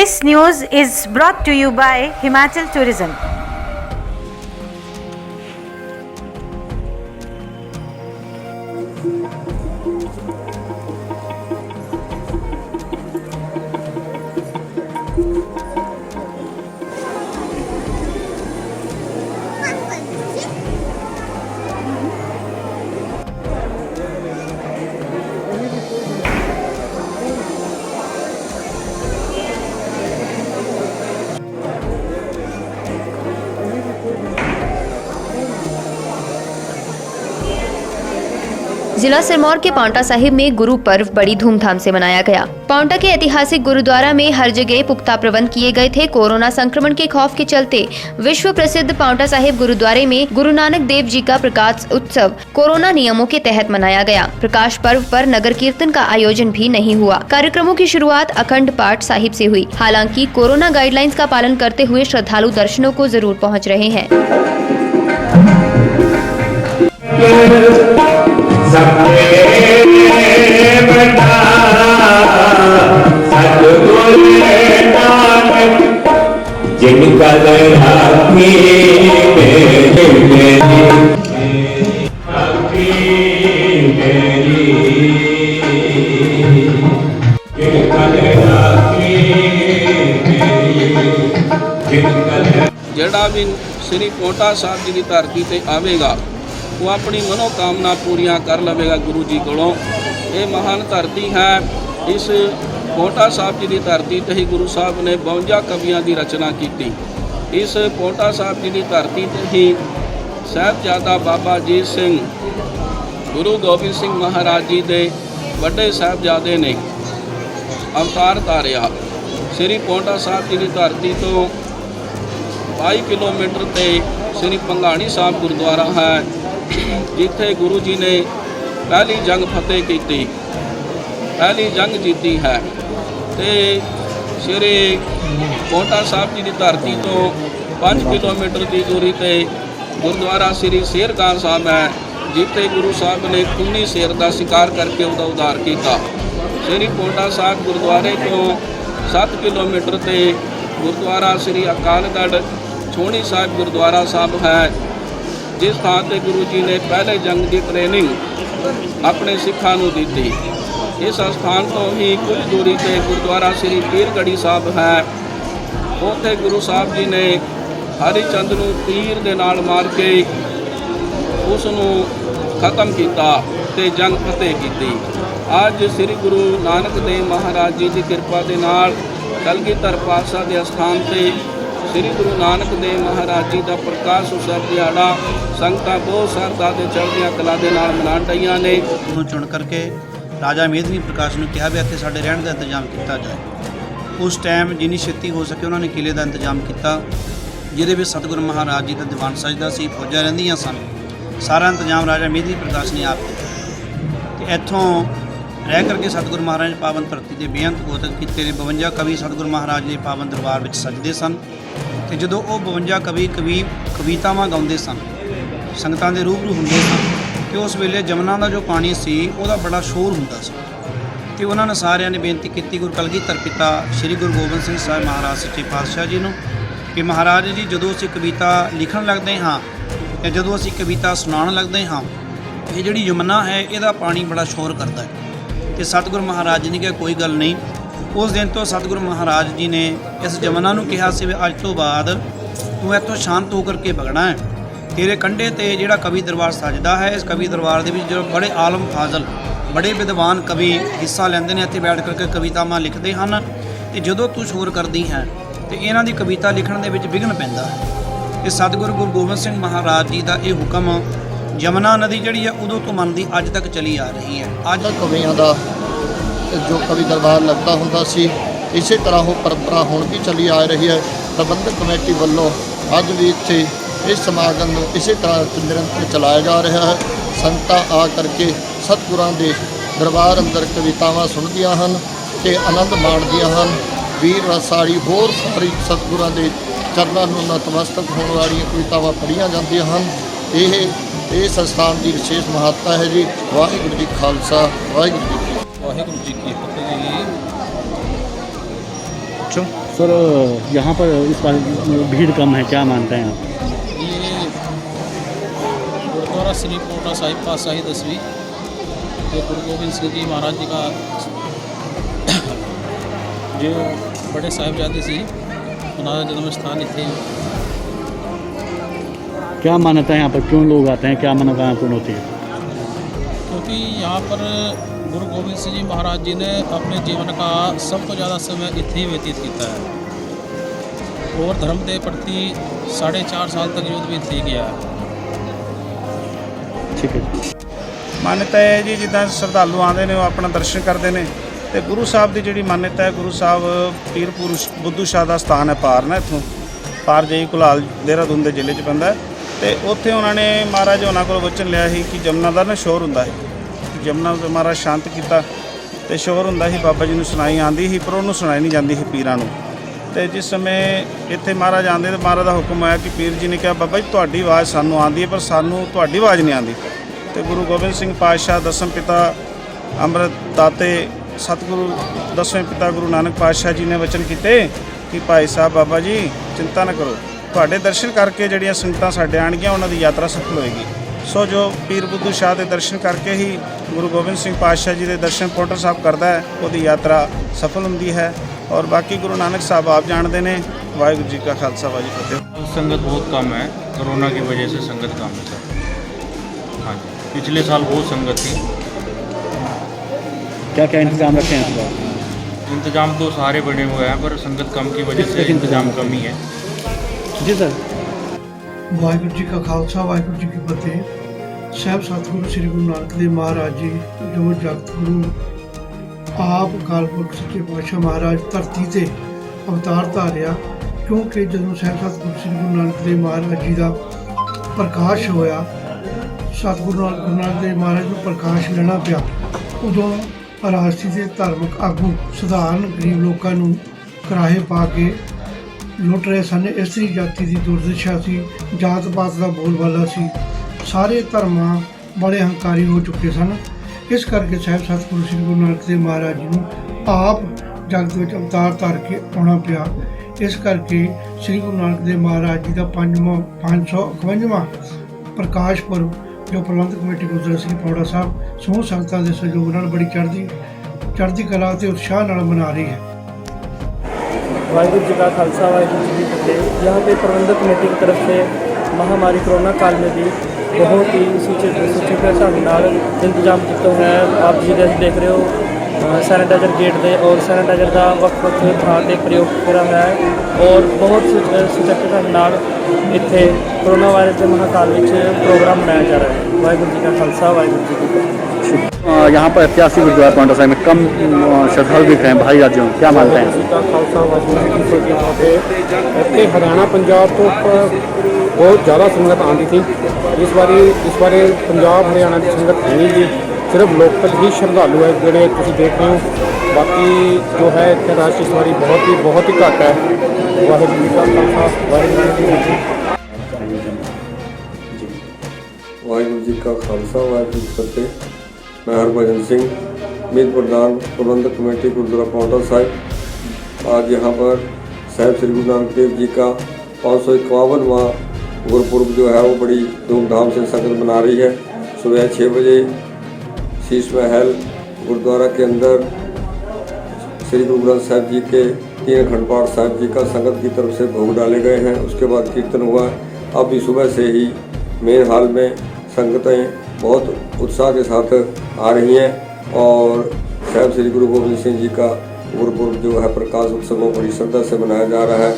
This news is brought to you by Himachal Tourism. जिला सिरमौर के पांवटा साहिब में गुरु पर्व बड़ी धूमधाम से मनाया गया। पांवटा के ऐतिहासिक गुरुद्वारा में हर जगह पुख्ता प्रबंध किए गए थे। कोरोना संक्रमण के खौफ के चलते विश्व प्रसिद्ध पांवटा साहिब गुरुद्वारे में गुरु नानक देव जी का प्रकाश उत्सव कोरोना नियमों के तहत मनाया गया। प्रकाश पर्व पर नगर कीर्तन का आयोजन भी नहीं हुआ। कार्यक्रमों की शुरुआत अखंड पाठ साहिब से हुई। हालांकि कोरोना गाइडलाइंस का पालन करते हुए श्रद्धालु दर्शनों को जरूर पहुँच रहे हैं। ਜਿਹੜਾ ਵੀ श्री पांवटा साहिब जी की धरती ते आवेगा वो अपनी मनोकामना पूरियां कर लवेगा गुरु जी कोलों। ये महान धरती है। इस पांवटा साहिब जी की धरती ते ही गुरु साहब ने 52 कवियां की रचना की। इस पांवटा साहिब जी की धरती ते ही साहिबजादा बाबा अजीत सिंह गुरु गोबिंद सिंह महाराज जी के बड़े साहिबजादे ने अवतार धारिया। श्री पांवटा साहिब जी की धरती तो 22 किलोमीटर ते श्री भंगाणी साहब गुरुद्वारा है, जिथे गुरु जी ने पहली जंग फतेह की, पहली जंग जीती है। तो श्री पांवटा साहिब जी की धरती तो 5 किलोमीटर की दूरी पर गुरुद्वारा श्री शेरगान साहब है, जिथे गुरु साहब ने खूनी शेर का शिकार करके उसका उद्धार किया। श्री पांवटा साहिब गुरुद्वारे तो 7 किलोमीटर से गुरुद्वारा श्री अकालगढ़ छोणी साहिब गुरुद्वारा साहब है, जिस थान पर गुरु जी ने पहले जंग की ट्रेनिंग अपने सिखा दी थी। इस स्थान तो ही कुछ दूरी पर गुरुद्वारा श्री पीरगढ़ी साहब है। उत्थे गुरु साहब जी ने हरिचंद नूं तीर दे नाल मार के उसनूं खत्म किया ते जंग फतेह की। अज श्री गुरु नानक देव महाराज जी की कृपा के नाल कलगीधर पातशाह के स्थान से श्री गुरु नानक देव महाराज जी का प्रकाश उत्सव दिहाड़ा संगतां बहुत श्रद्धा ते चढ़दियां कला दे नाल मनाण रहीआं ने। चुन करके राजा मेधवी प्रकाश ने कहा भी इत्थे साडे रहण दा इंतजाम किया जाए। उस टाइम जिन्नी छेती हो सके उन्होंने किले का इंतजाम किया, जिहदे विच सतगुरु महाराज जी का दीवान सजदा सी, फौजां रहिंदियां सन। सारा इंतजाम राजा मेधवी प्रकाश ने आप किया ते इत्थों रह करके सतगुरु महाराज ने पावन धरती के बेअंत गोतक किए। 52 कवि सतगुरु महाराज के पावन दरबार में सजदे सन। तो जो वो 52 कवि कवितावां गाउंदे सन, संगतां दे रूबरू हुंदे सन, तो उस वेले जमुना का जो पानी सी उहदा बड़ा शोर हुंदा सी। तो उन्होंने सारिਆਂ ने बेनती की गुरु कलगीधर पिता श्री गुरु गोबिंद सिंह साहिब महाराज सच्चे पातशाह जी नूं कि महाराज जी जदों असीं कविता लिखण लगदे हाँ या जदों असीं कविता सुणाउण लगदे हाँ, ये जिहड़ी यमुना है इहदा पानी बड़ा शोर करदा है। तो सतगुरु महाराज जी ने कहा कोई गल नहीं। उस दिन तो सतगुरु महाराज जी ने इस जमुना नूं कहा सी अज तो बाद तू इत्थों शांत होकर के भगना है। तेरे कंढे ते जिहड़ा कवि दरबार सजदा है, इस कवि दरबार दे विच जो बड़े आलम फाजल बड़े विद्वान कवि हिस्सा लैंदे ने, इत्थे बैठ करके कवितावां लिखते हैं। तो जदों तू शोर करदी है तो इन्हां दी कविता लिखण दे विच विघन पैंदा है। ते सतगुरु गुरु गोबिंद सिंह महाराज जी का यह हुक्म जमुना नदी जिहड़ी है उदों तो मनदी अज तक चली आ रही है। अज कवियां दा जो कवि दरबार लगता हुंदा सी, इसे तरह वो परंपरा हुण भी चली आ रही है। प्रबंधक कमेटी वालों अज भी इत्थे इस समागम नूं इसे तरह निरंतर चलाया जा रहा है। संगतां आ करके सतगुरां दे दरबार अंदर कवितावां सुणदियां हन ते आनंद माणदियां हन। वीर रसाड़ी होर सारी सतगुरां दे चरनां नूं नतमस्तक होण वालीआं कवितावां पढ़ीआं जांदियां हन। इस स्थान की विशेष महत्ता है जी। वाहिगुरू जी खालसा वाहिगुरू जी की फतेह। सर यहाँ पर इस बार भीड़ कम है, क्या मानते हैं आप? ये गुरुद्वारा श्री पोटा साहिब पातशाही 10वीं जो गुरु गोबिंद सिंह जी महाराज जी का जो बड़े साहिबजादे सी उन्होंने जन्म स्थान इतने क्या मान्यता है यहाँ पर, क्यों लोग आते हैं, क्या मनोकामना पूर्ण होती है? क्योंकि यहाँ पर गुरु गोबिंद सिंह जी महाराज जी ने अपने जीवन का सबको ज़्यादा समय इतने ही व्यतीत किया है और धर्म के प्रति 4.5 साल तक युद्ध भी इतने ही किया है। ठीक है। ਮਾਨਤਾ ਹੈ ਜੀ ਜਿੱਦਾਂ ਸ਼ਰਧਾਲੂ ਆਉਂਦੇ ਨੇ ਉਹ ਆਪਣਾ ਦਰਸ਼ਨ ਕਰਦੇ ਨੇ ਤੇ ਗੁਰੂ ਸਾਹਿਬ ਦੀ ਜਿਹੜੀ ਮਾਨਤਾ ਹੈ, ਗੁਰੂ ਸਾਹਿਬ ਪੀਰ ਪੁਰਸ਼ ਬੁੱਧੂ ਸ਼ਾਹ ਦਾ ਸਥਾਨ ਹੈ ਪਾਰ ਨਾ ਇੱਥੋਂ ਪਾਰ ਜਈ ਕੁਲਾਲ ਦੇਹਰਾਦੂਨ ਦੇ ਜ਼ਿਲ੍ਹੇ 'ਚ ਪੈਂਦਾ ਤੇ ਉੱਥੇ ਉਹਨਾਂ ਨੇ ਮਹਾਰਾਜ ਉਹਨਾਂ ਕੋਲ ਵਚਨ ਲਿਆ ਸੀ ਕਿ ਜਮਨਾ ਦਾ ਨਾ ਸ਼ੋਰ ਹੁੰਦਾ ਹੈ, ਜਮਨਾ ਨੂੰ ਮਹਾਰਾਜ ਸ਼ਾਂਤ ਕੀਤਾ ਤੇ ਸ਼ੋਰ ਹੁੰਦਾ ਸੀ, ਬਾਬਾ ਜੀ ਨੂੰ ਸੁਣਾਈ ਆਉਂਦੀ ਸੀ ਪਰ ਉਹਨੂੰ ਸੁਣਾਈ ਨਹੀਂ ਜਾਂਦੀ ਸੀ ਪੀਰਾਂ ਨੂੰ। ਤੇ ਜਿਸ ਸਮੇਂ ਇੱਥੇ ਮਹਾਰਾਜ ਆਉਂਦੇ ਤੇ ਮਹਾਰਾਜ ਦਾ ਹੁਕਮ ਆਇਆ ਕਿ ਪੀਰ ਜੀ ਨੇ ਕਿਹਾ ਬਾਬਾ ਜੀ ਤੁਹਾਡੀ ਆਵਾਜ਼ ਸਾਨੂੰ ਆਉਂਦੀ ਹੈ ਪਰ ਸਾਨੂੰ ਤੁਹਾਡੀ ਆਵਾਜ਼ ਨਹੀਂ ਆਉਂਦੀ। ਤੇ ਗੁਰੂ ਗੋਬਿੰਦ ਸਿੰਘ ਪਾਤਸ਼ਾਹ ਦਸਮ ਪਿਤਾ ਅੰਮ੍ਰਿਤ ਦਾਤੇ ਸਤਿਗੁਰੂ ਦਸਵੇਂ ਪਿਤਾ ਗੁਰੂ ਨਾਨਕ ਪਾਤਸ਼ਾਹ ਜੀ ਨੇ ਵਚਨ ਕੀਤੇ ਕਿ ਭਾਈ ਸਾਹਿਬ ਬਾਬਾ ਜੀ ਚਿੰਤਾ ਨਾ ਕਰੋ, ਤੁਹਾਡੇ ਦਰਸ਼ਨ ਕਰਕੇ ਜਿਹੜੀਆਂ ਸੰਗਤਾਂ ਸਾਡੇ ਆਣਗੀਆਂ ਉਹਨਾਂ ਦੀ ਯਾਤਰਾ ਸਫਲ ਹੋਏਗੀ। ਸੋ ਜੋ ਪੀਰ ਬੁੱਧੂ ਸ਼ਾਹ ਦੇ ਦਰਸ਼ਨ ਕਰਕੇ ਹੀ ਗੁਰੂ ਗੋਬਿੰਦ ਸਿੰਘ ਪਾਤਸ਼ਾਹ ਜੀ ਦੇ ਦਰਸ਼ਨ ਪੋਟਰ ਸਾਹਿਬ ਕਰਦਾ ਹੈ, ਉਹਦੀ ਯਾਤਰਾ ਸਫਲ ਹੁੰਦੀ ਹੈ। और बाकी गुरु नानक साहब आप जानते हैं। वाहिगुरू जी का खालसा वाहिगुरू जी की फतेह। संगत बहुत कम है, कोरोना की वजह से संगत कम है सर। हाँ जी, पिछले साल बहुत संगत थी। क्या क्या इंतजाम रखे हैं इस बार? इंतजाम तो सारे बने हुए हैं पर संगत कम की वजह से इंतजाम कम ही है। जी सर। वाहिगुरू जी का खालसा वाहिगुरू जी की फतेह। ਸਾਹਿਬ ਸਤਿਗੁਰੂ ਸ੍ਰੀ ਗੁਰੂ ਨਾਨਕ ਦੇਵ ਮਹਾਰਾਜ ਜੀ ਜੋ ਜਗਤ ਗੁਰੂ ਆਪ ਅਕਾਲ ਪੁਰਖ ਸੱਚੇ ਪਾਤਸ਼ਾਹ ਮਹਾਰਾਜ ਧਰਤੀ ਤੇ ਅਵਤਾਰ ਧਾਰਿਆ, ਕਿਉਂਕਿ ਜਦੋਂ ਸਾਹਿਬ ਸਤਿਗੁਰੂ ਸ੍ਰੀ ਗੁਰੂ ਨਾਨਕ ਦੇਵ ਮਹਾਰਾਜ ਜੀ ਦਾ ਪ੍ਰਕਾਸ਼ ਹੋਇਆ, ਸਤਿਗੁਰੂ ਨਾਨਕ ਦੇਵ ਮਹਾਰਾਜ ਨੂੰ ਪ੍ਰਕਾਸ਼ ਲੈਣਾ ਪਿਆ, ਉਦੋਂ ਰਾਜਸੀ ਦੇ ਧਾਰਮਿਕ ਆਗੂ ਸਧਾਰਨ ਗਰੀਬ ਲੋਕਾਂ ਨੂੰ ਕਰਾਹੇ ਪਾ ਕੇ ਲੁੱਟ ਰਹੇ ਸਨ। ਇਸਤਰੀ ਜਾਤੀ ਦੀ ਦੁਰਦਸ਼ਾ ਸੀ, ਜਾਤ ਪਾਤ ਦਾ ਬੋਲਬਾਲਾ ਸੀ, ਸਾਰੇ ਧਰਮਾਂ ਬੜੇ ਹੰਕਾਰੀ ਹੋ ਚੁੱਕੇ ਸਨ। ਇਸ ਕਰਕੇ ਸਾਹਿਬ ਸਤਿਗੁਰੂ ਸ੍ਰੀ ਗੁਰੂ ਨਾਨਕ ਦੇਵ ਮਹਾਰਾਜ ਜੀ ਨੂੰ ਆਪ ਜਗਤ ਵਿੱਚ ਅਵਤਾਰ ਧਾਰ ਕੇ ਆਉਣਾ ਪਿਆ। ਇਸ ਕਰਕੇ ਸ੍ਰੀ ਗੁਰੂ ਨਾਨਕ ਦੇਵ ਮਹਾਰਾਜ ਜੀ ਦਾ 551ਵਾਂ ਪ੍ਰਕਾਸ਼ ਪੁਰਬ ਜੋ ਪ੍ਰਬੰਧਕ ਕਮੇਟੀ ਗੁਰਦੁਆਰਾ ਸ੍ਰੀ ਪੌੜਾ ਸਾਹਿਬ ਸਮੂਹ ਸੰਗਤਾਂ ਦੇ ਸਹਿਯੋਗ ਨਾਲ ਬੜੀ ਚੜ੍ਹਦੀ ਕਲਾ ਅਤੇ ਉਤਸ਼ਾਹ ਨਾਲ ਮਨਾ ਰਹੀ ਹੈ। वाहिगुरू जी का खालसा वाहिगुरू जी की फतेह। यहाँ पे प्रबंधक कमेटी की तरफ से महामारी कोरोना काल में भी बहुत ही सूचित ढंग नाल इंतजाम किया है। आप जी जैसे देख रहे हो सैनिटाइजर गेट दे और सैनिटाइजर का ਵੱਖ ਥਾਂ ਤੇ प्रयोग करा है और बहुत सुचक्के ढंग नाल इत्थे कोरोना वायरस के महाकाल में प्रोग्राम मनाया जा रहा है। वाहिगुरू जी का खालसा वाहिगुरू जी की फतेह। यहाँ पर ऐतिहासिक गुरुद्वारा पांवटा साहिब में कम श्रद्धालु दिख रहे हैं भाई राज्यों, क्या मानते हैं? जी का खालसा वाहिगुरू जी की फतेह। ਇੱਥੇ ਹਰਿਆਣਾ ਪੰਜਾਬ ਤੋਂ बहुत ज़्यादा संगत आती थी। इस बारे पंजाब हरियाणा की संगत है नहीं जी, सिर्फ लोकल ही श्रद्धालु है जोड़े तुम देख रहे हो। बाकी जो है इतने रश इस बारी बहुत ही घट है। वाहिगुरू जी का खालसा वाहिगुरू जी की फतेह। वाहिगुरू जी का खालसा वाहिगुरू जी की फतेह। मैं हरभजन सिंह, मीत प्रधान प्रबंधक कमेटी गुरुद्वारा पांवटा साहिब। आज यहाँ पर साहिब श्री गुरु नानक देव जी का 551वां गुरुपुरब जो है वो बड़ी धूमधाम से संगत मना रही है। सुबह 6 बजे शीश महल गुरुद्वारा के अंदर श्री गुरु ग्रंथ साहिब जी के 3 अखंड पाठ साहिब जी का संगत की तरफ से भोग डाले गए हैं। उसके बाद कीर्तन हुआ। अब भी सुबह से ही मेन हॉल में संगतें बहुत उत्साह के साथ आ रही हैं और साहिब श्री गुरु गोबिंद सिंह जी का गुरुपुरब जो है प्रकाश उत्सव बड़ी श्रद्धा से मनाया जा रहा है।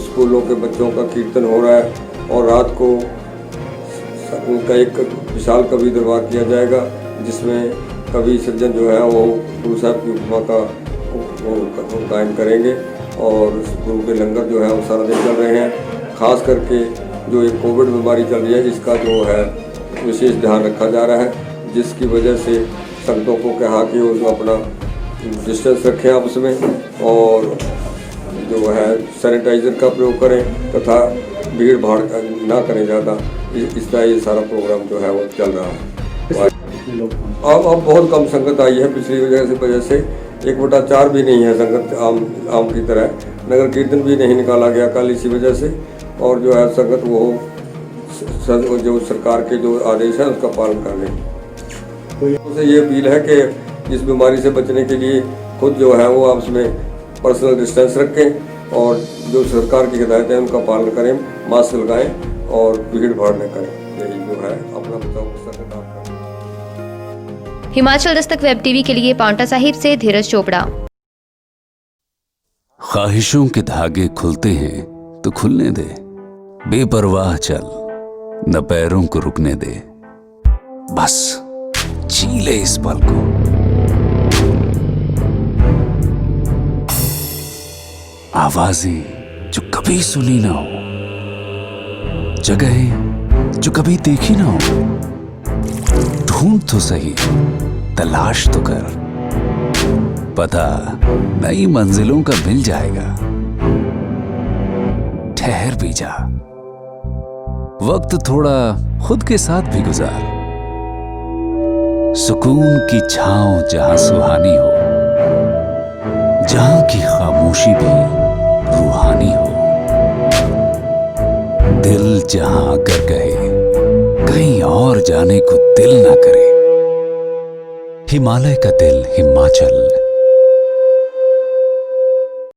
स्कूलों के बच्चों का कीर्तन हो रहा है और रात को उनका एक विशाल कवि दरबार किया जाएगा जिसमें कवि सज्जन जो है वो गुरु साहब की उपमा का गायन करेंगे और गुरु के लंगर जो है वो सारा दिन चल रहे हैं। खास करके जो एक कोविड बीमारी चल रही है इसका जो है विशेष ध्यान रखा जा रहा है, जिसकी वजह से संगतों को कहा कि वो अपना डिस्टेंस रखें आपस में और जो है सैनिटाइज़र का प्रयोग करें तथा भीड़ भाड़ ना करें ज़्यादा। इस तरह ये सारा प्रोग्राम जो है वो चल रहा है। अब बहुत कम संगत आई है पिछली वजह से 1/4 भी नहीं है संगत आम की तरह, नगर कीर्तन भी नहीं निकाला गया कल इसी वजह से। और जो है संगत वो जो सरकार के जो आदेश है उसका पालन कर रहे। उनसे ये अपील है कि इस बीमारी से बचने के लिए खुद जो है वो आपस में पर्सनल डिस्टेंस रखें और जो सरकार की हिदायतें हैं उनका पालन करें, मास्क लगाएं और भीड़ भाड़ न करें। यही जो है अपना बचाव करें। हिमाचल दस्तक वेब टीवी के लिए पांवटा साहिब से धीरज चोपड़ा। ख्वाहिशों के धागे खुलते हैं तो खुलने दे, बेपरवाह चल, न पैरों को रुकने दे, बस जी ले इस पल को। आवाजें जो कभी सुनी ना हो, जगहें जो कभी देखी ना हो, ढूंढ तो सही, तलाश तो कर, पता नई मंजिलों का मिल जाएगा। ठहर भी जा, वक्त थोड़ा खुद के साथ भी गुजार, सुकून की छांव जहां सुहानी हो, जहां की खामोशी भी रूहानी हो, दिल जहां आकर कहे कहीं और जाने को दिल ना करे। हिमालय का दिल हिमाचल